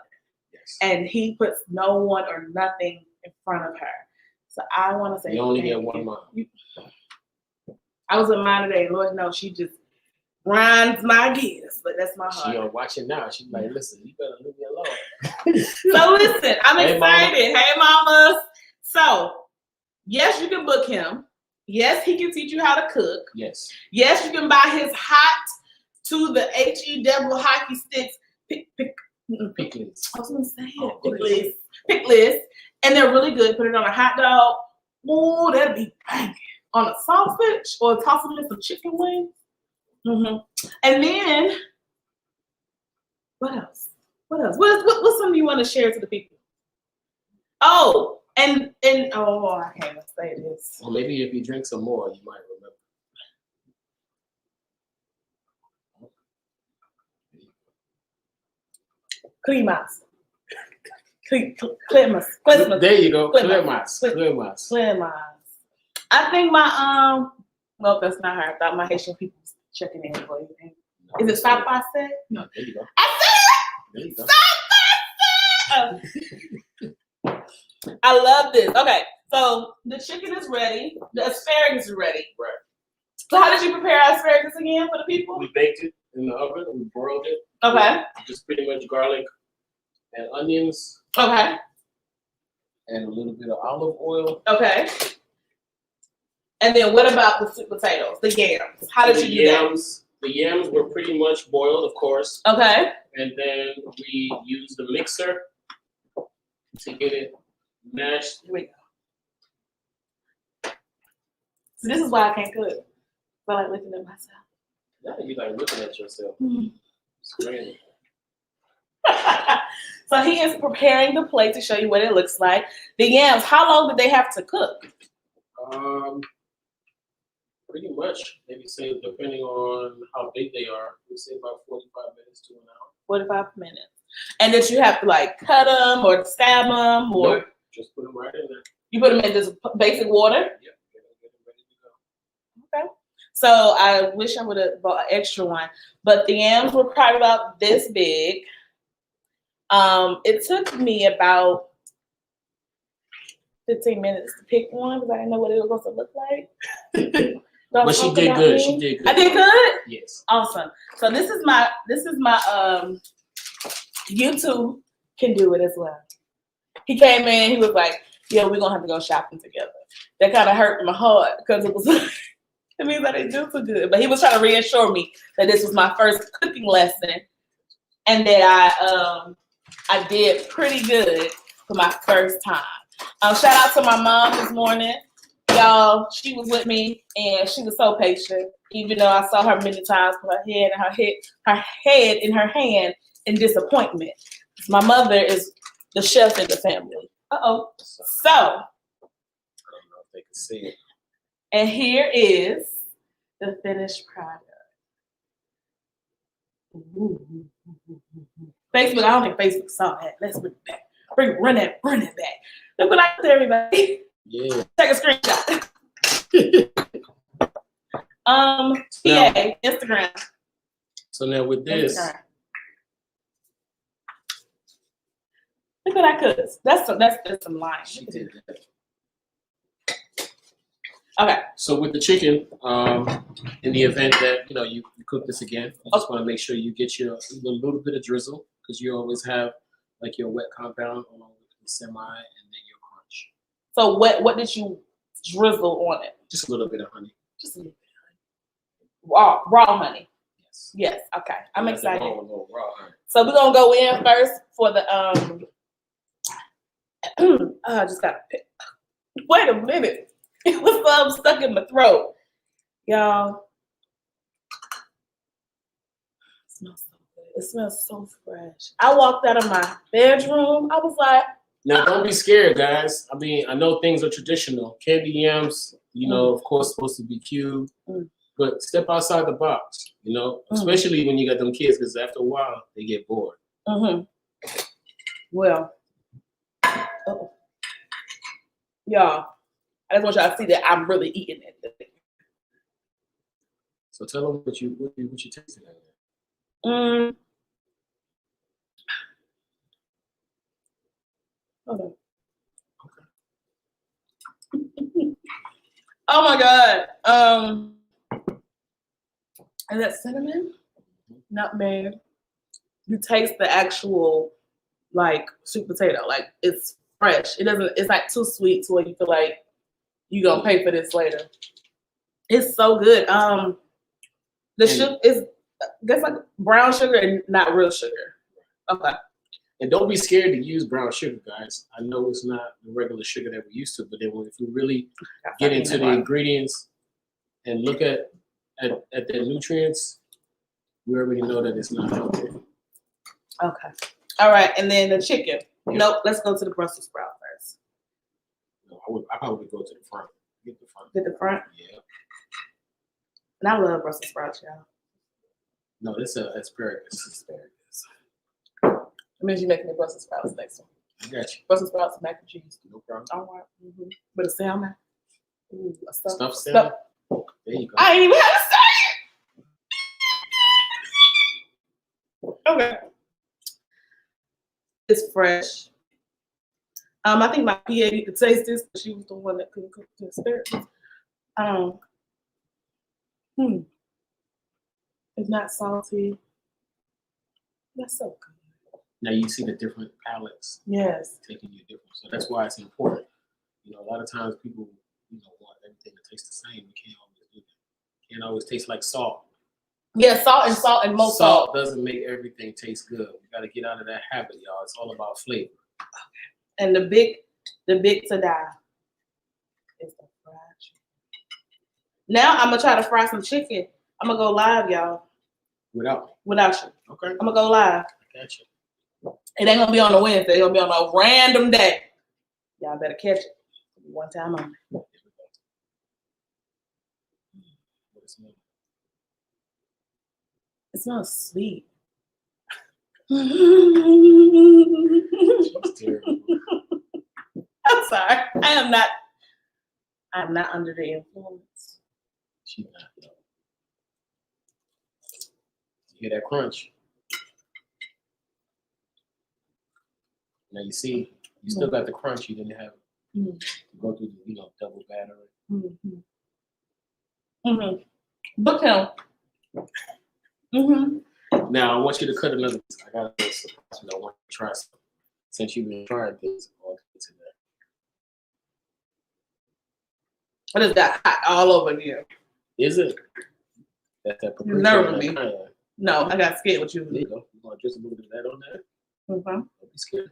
And he puts no one or nothing in front of her. So I want to say, you only get one mom. I was with mine today. Lord knows she just grinds my gears, but that's my heart. She's watching now. She's like, listen, you better leave me alone. So listen, I'm excited. Hey, mamas. So yes, you can book him. Yes, he can teach you how to cook. Yes. Yes, you can buy his hot to the HE hockey sticks. Pickles. I was gonna say it. Pickles. And they're really good. Put it on a hot dog. Ooh, that'd be banging. On a sausage or toss it in some chicken wings. And then what else? What's something you want to share to the people? Oh, and I can't say this. Well, maybe if you drink some more, you might remember. Climas. There you go. Climas. I think my well, that's not her. I thought my Haitian people was checking in for you. Is it stop by said? No, there you go. I said it. Stop by said. I love this. Okay, so the chicken is ready. The asparagus is ready. Right. So how did you prepare asparagus again for the people? We baked it in the oven. We broiled it. Okay. Just pretty much garlic and onions. Okay. And a little bit of olive oil. Okay. And then what about the sweet potatoes, the yams? How did you do that? The yams were pretty much boiled, of course. Okay. And then we used the mixer to get it mashed. Here we go. So this is why I can't cook. I like looking at myself. Yeah, you like looking at yourself. Screaming. So he is preparing the plate to show you what it looks like. The yams, how long did they have to cook? Pretty much much. Maybe say, depending on how big they are, we say about 45 minutes to an hour. 45 minutes. And that you have to like cut them or stab them or? Nope. Just put them right in there. You put them in just basic water? Yep. Get them ready to go. Okay. So I wish I would have bought an extra one, but the yams were probably about this big. It took me about 15 minutes to pick one because I didn't know what it was going to look like. But she did good. She did good. I did good? Yes. Awesome. So this is my YouTube can do it as well. He came in, he was like, yeah, we're gonna have to go shopping together. That kind of hurt my heart because it was it means I didn't do so good. But he was trying to reassure me that this was my first cooking lesson and that I did pretty good for my first time. Shout out to my mom this morning. Y'all, she was with me and she was so patient, even though I saw her many times put her head in her hand in disappointment. My mother is the chef in the family. Uh-oh. So, I don't know if they can see it. And here is the finished product. Facebook, I don't think Facebook saw that. Let's bring it back. Run it back. Look what I did, everybody. Yeah. Take a screenshot. Instagram. So now with this, Instagram. Look what I cooked. That's some lime. she did that. Okay. So with the chicken, in the event that you cook this again, you just want to make sure you get your a little bit of drizzle because you always have like your wet compound along with the semi and then your crunch. So what did you drizzle on it? Just a little bit of honey. Just a little bit of honey. Raw honey. Yes. Yes. Okay. I'm excited. Raw honey. So we're gonna go in first for the I just gotta pick. Wait a minute. It was stuck in my throat. Y'all. It smells so good. It smells so fresh. I walked out of my bedroom. I was like, now don't be scared, guys. I mean, I know things are traditional. Candy yams, of course, supposed to be cubed. But step outside the box, especially when you got them kids, because after a while they get bored. Well, y'all, I just want y'all to see that I'm really eating it. So tell them what you tasted out of it. Hold on. Okay. Oh my God. Is that cinnamon? Nutmeg. You taste the actual like sweet potato. Like it's fresh. It's like too sweet to where you feel like you're gonna pay for this later. It's so good. The sugar is that's like brown sugar and not real sugar. Okay. And don't be scared to use brown sugar, guys. I know it's not the regular sugar that we used to, but then if you really get into the ingredients and look at their nutrients, we already know that it's not healthy. Okay. All right, and then the chicken. Yeah. Nope, let's go to the Brussels sprout first. No, I probably go to the front. Get the front. Get the front? Yeah. And I love Brussels sprouts, y'all. No, this is asparagus. It means you're making the Brussels sprouts next one. I got you. Brussels sprouts and mac and cheese. No problem. All right. With a salmon. Ooh, stuffed salmon. There you go. I ain't even had to say it. Okay. It's fresh. I think my PA need to taste this, but she was the one that couldn't cook the asparagus. It's not salty. That's so good. Now you see the different palates. Yes. Taking you different. So that's why it's important. A lot of times people, want everything to taste the same. You can't always do that. Can't always taste like salt. Yeah, salt and more salt. Salt doesn't make everything taste good. We got to get out of that habit, y'all. It's all about flavor. And the big to die is the fried chicken. Now I'm gonna try to fry some chicken. I'm gonna go live, y'all. Without you. Okay. I'm gonna go live. I got you. It ain't gonna be on a Wednesday. It's gonna be on a random day. Y'all better catch it. One time only. What it smells. It smells sweet. She's terrible. I'm sorry. I am not under the influence. She's not. No. You hear that crunch? Now you see, you still got the crunch. You didn't have to go through the, double battery. Book him. Now I want you to cut another. I got a surprise. I want you to try something. Since you've been trying things, all today. What is that hot all over you? Is it? That's that paprika. Nerve me. No, I got scared what you There you go. You want just a little bit of that on there? Don't be scared.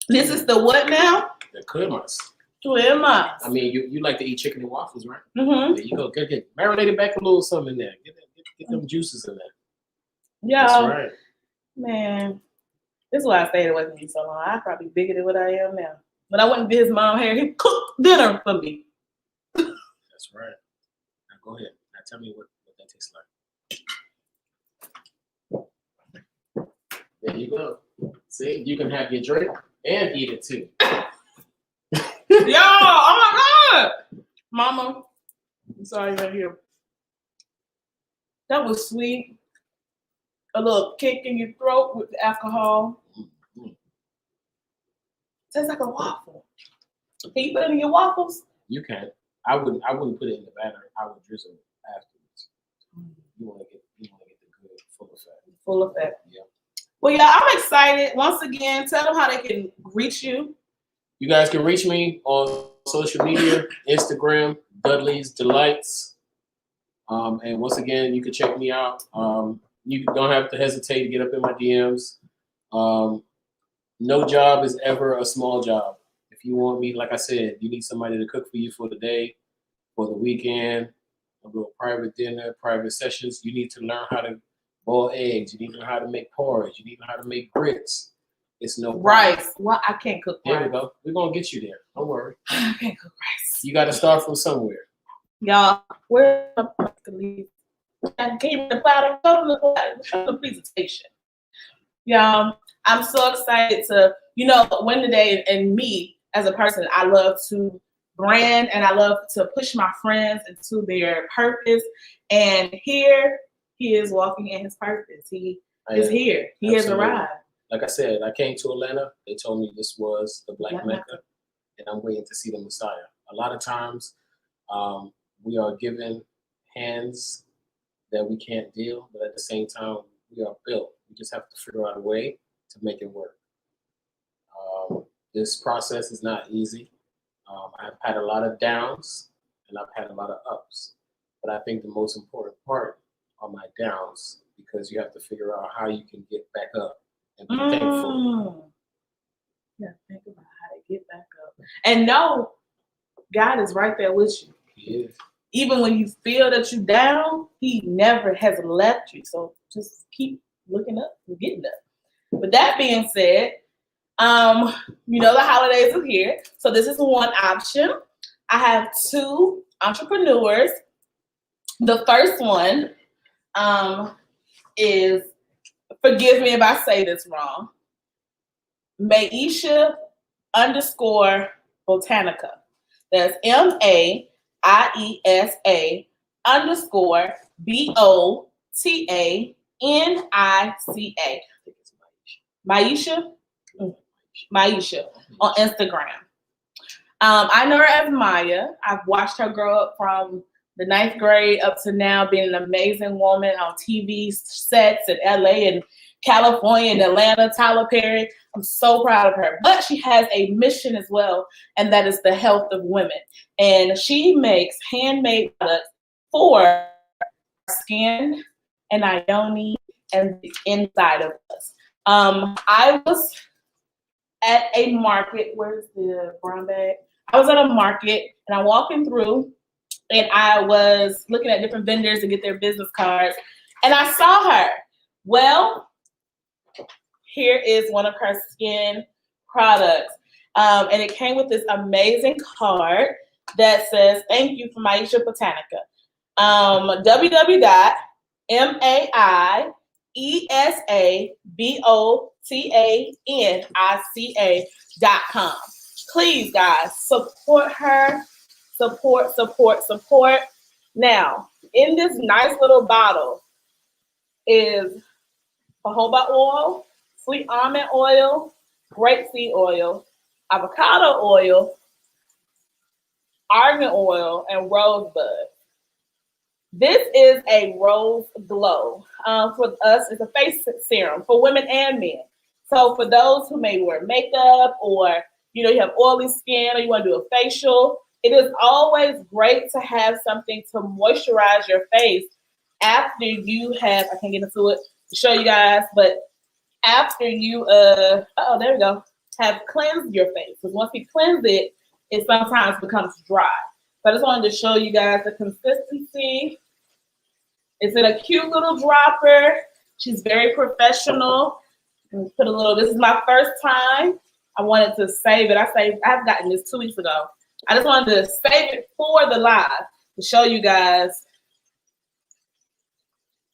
This is the what now? The cremas. Cremas. I mean, you like to eat chicken and waffles, right? Mm-hmm. There you go. Get marinate it back a little something in there. Get them juices in there. Yeah. That's right. Man, this is why I stayed away from you so long. I'm probably bigger than what I am now. But I went and did his mom hair. He cooked dinner for me. That's right. Now go ahead. Now tell me what that tastes like. There you go. See, you can have your drink and eat it too. Yo, oh my God. Mama, I'm sorry you're here. That was sweet. A little kick in your throat with the alcohol. Tastes like a waffle. Can you put it in your waffles? You can. I wouldn't put it in the batter. I would drizzle it afterwards. You want to get the good full effect. Full effect. Yeah. Well, yeah, I'm excited. Once again, tell them how they can reach you. You guys can reach me on social media, Instagram, Dudley's Delights. And once again, you can check me out. You don't have to hesitate to get up in my DMs. No job is ever a small job. If you want me, like I said, you need somebody to cook for you for the day, for the weekend, a little private dinner, private sessions. You need to learn how to boil eggs. You need to learn how to make porridge. You need to learn how to make grits. It's no rice. problem. Well, I can't cook rice. There we go. We're going to get you there. Don't worry. I can't cook rice. You got to start from somewhere. Y'all, where's my leave? I came the platter. Show the presentation. Y'all, I'm so excited to, win the day. And me, as a person, I love to brand and I love to push my friends into their purpose. And here he is walking in his purpose. He is here. He has arrived. Like I said, I came to Atlanta. They told me this was the Black Mecca, and I'm waiting to see the Messiah. A lot of times, we are given hands that we can't deal, but at the same time, we are built. We just have to figure out a way to make it work. This process is not easy. I've had a lot of downs, and I've had a lot of ups. But I think the most important part are my downs, because you have to figure out how you can get back up and be thankful. Yeah, think about how to get back up. And know God is right there with you. He is. Even when you feel that you're down, he never has left you. So just keep looking up and getting up. With that being said, the holidays are here. So this is one option. I have two entrepreneurs. The first one is, forgive me if I say this wrong, Maisha _Botanica. That's MAIESA _BOTANICA. Maisha on Instagram. I know her as Maya. I've watched her grow up from the 9th grade up to now, being an amazing woman on TV sets in LA and California and Atlanta, Tyler Perry. I'm so proud of her. But she has a mission as well, and that is the health of women. And she makes handmade products for skin and ione and the inside of us. I was at a market. Where's the brown bag? I was at a market and I'm walking through and I was looking at different vendors to get their business cards. And I saw her. Well, here is one of her skin products. And it came with this amazing card that says, "Thank you for Maisha Botanica." www.maisabotanica.com. Please, guys, support her. Support. Now, in this nice little bottle is jojoba oil, sweet almond oil, grapeseed oil, avocado oil, argan oil, and rosebud. This is a rose glow. For us, it's a face serum for women and men. So for those who may wear makeup or you have oily skin or you want to do a facial, it is always great to have something to moisturize your face after you have, I can't get into it to show you guys, but after you, there we go, have cleansed your face. Because once you cleanse it, it sometimes becomes dry. So I just wanted to show you guys the consistency. It's in a cute little dropper. She's very professional. Put a little, this is my first time. I wanted to save it. I've gotten this 2 weeks ago. I just wanted to save it for the live to show you guys.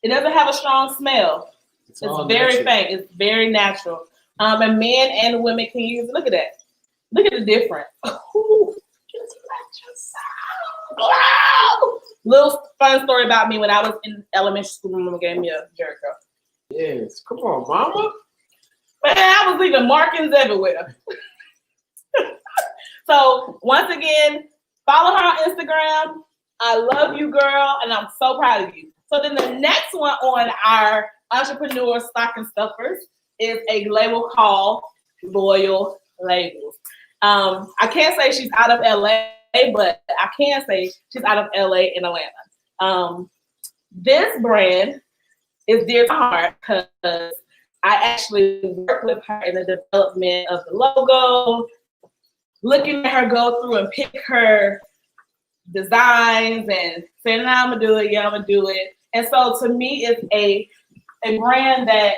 It doesn't have a strong smell. It's very faint. It's very natural. And men and women can use it. Look at that. Look at the difference. Ooh, just let yourself. Wow. Little fun story about me when I was in elementary school. Mama gave me a Jericho. Yes. Come on, mama. Man, I was leaving markings everywhere. So once again, follow her on Instagram. I love you, girl, and I'm so proud of you. So then the next one on our entrepreneur stocking stuffers is a label called Loyal Labels. I can't say she's out of LA, but I can say she's out of LA in Atlanta. This brand is dear to my heart because I actually worked with her in the development of the logo, looking at her go through and pick her designs and saying, nah, I'm gonna do it, yeah, I'm gonna do it. And so to me, it's a brand that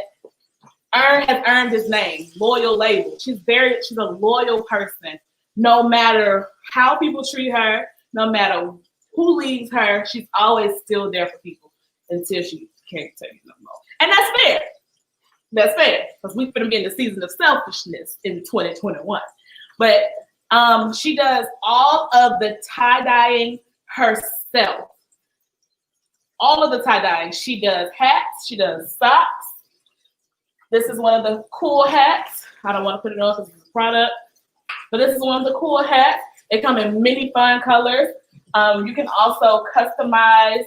has earned its name, Loyal Label. She's a loyal person. No matter how people treat her, no matter who leaves her, she's always still there for people until she can't take it no more. And that's fair. That's fair, because we're going to be in the season of selfishness in 2021. But she does all of the tie-dyeing herself. All of the tie-dyeing. She does hats. She does socks. This is one of the cool hats. I don't want to put it on because it's a product. But this is one of the cool hats. They come in many fun colors. You can also customize.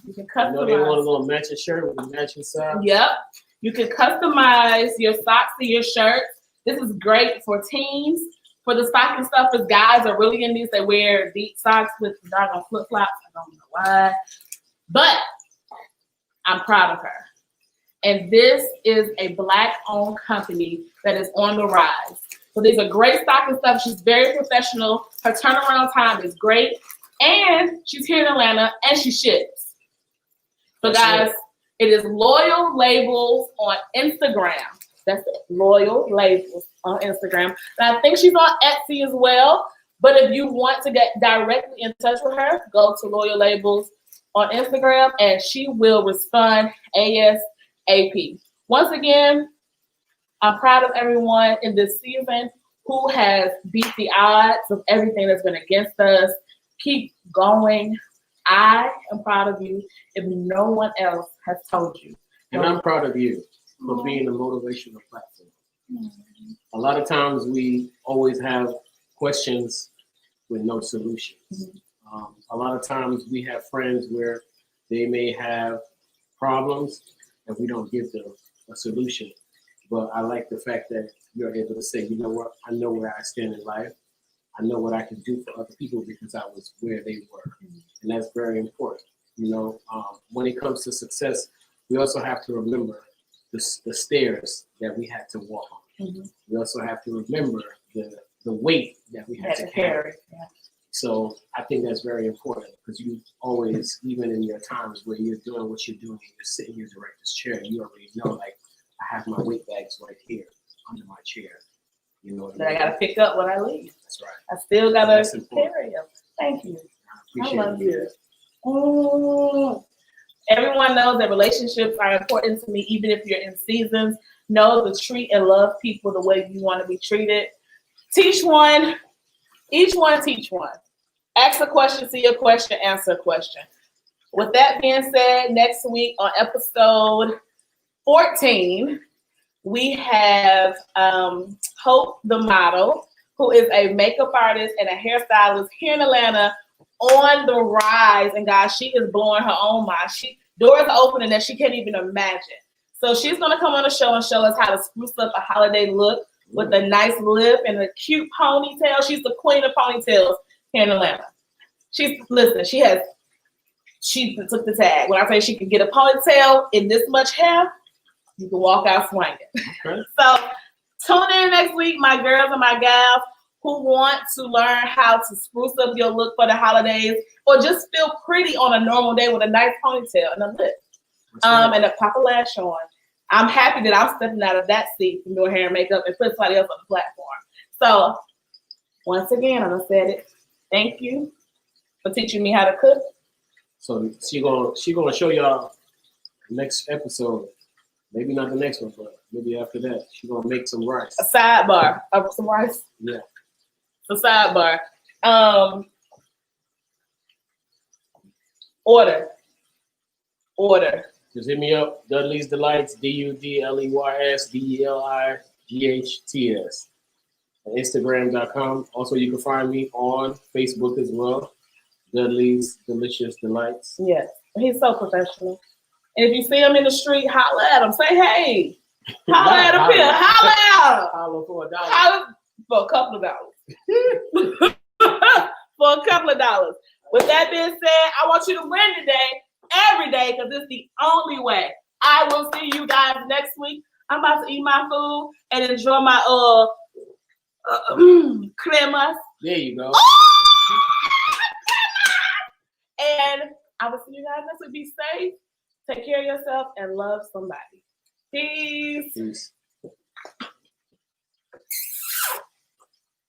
You can customize. They want a little matching shirt with a matching socks. Yep. You can customize your socks to your shirts. This is great for teens. For the stocking stuffers, guys are really in these. They wear deep socks with doggone flip-flops. I don't know why. But I'm proud of her. And this is a Black-owned company that is on the rise. So these are great stocking stuff. She's very professional. Her turnaround time is great. And she's here in Atlanta, and she ships. So guys, it is Loyal Labels on Instagram. That's it, Loyal Labels on Instagram. And I think she's on Etsy as well. But if you want to get directly in touch with her, go to Loyal Labels on Instagram, and she will respond ASAP. Once again, I'm proud of everyone in this season who has beat the odds of everything that's been against us. Keep going. I am proud of you if no one else has told you. And I'm proud of you for being a motivational platform. A lot of times we always have questions with no solutions. A lot of times we have friends where they may have problems and we don't give them a solution. But I like the fact that you're able to say, you know what, I know where I stand in life. I know what I can do for other people because I was where they were. And that's very important. You know, when it comes to success, we also have to remember the stairs that we had to walk on. We also have to remember the weight that we had to carry. Yeah. So I think that's very important because you always, even in your times where you're doing what you're doing, you're sitting in your director's chair, you already know, like, I have my weight bags right here under my chair. You know what I mean? I got to pick up when I leave. That's right. I still got to carry them. Thank you. Appreciate I love you. Everyone knows that relationships are important to me, even if you're in seasons. Know to treat and love people the way you want to be treated. Teach one, each one teach one. Ask a question, see a question, answer a question. With that being said, next week on episode 14, we have Hope the model, who is a makeup artist and a hairstylist here in Atlanta, on the rise. And guys, she is blowing her own mind. Doors are opening that she can't even imagine. So she's gonna come on the show and show us how to spruce up a holiday look with a nice lip and a cute ponytail. She's the queen of ponytails here in Atlanta. She took the tag. When I say she can get a ponytail in this much hair, you can walk out swinging. Okay. So tune in next week, my girls and my gals who want to learn how to spruce up your look for the holidays, or just feel pretty on a normal day with a nice ponytail and a lip, and a pop a lash on. I'm happy that I'm stepping out of that seat from doing hair and makeup and put somebody else on the platform. So once again, I said it. Thank you for teaching me how to cook. So she gonna show y'all next episode. Maybe not the next one, but maybe after that, she's gonna make some rice. A sidebar of some rice. Yeah. A sidebar. Order. Just hit me up. Dudley's Delights. Dudley'sDelights. On Instagram.com. Also, you can find me on Facebook as well. Dudley's Delicious Delights. Yes, he's so professional. And if you see him in the street, holler at him. Say, hey. Holler at him here. Holler at him. Holler for $1. Holler for a couple of dollars. For a couple of dollars. With that being said, I want you to win today, every day, because it's the only way. I will see you guys next week. I'm about to eat my food and enjoy my cremas. There you go. And I will see you guys next week. Be safe, take care of yourself, and love somebody. Peace.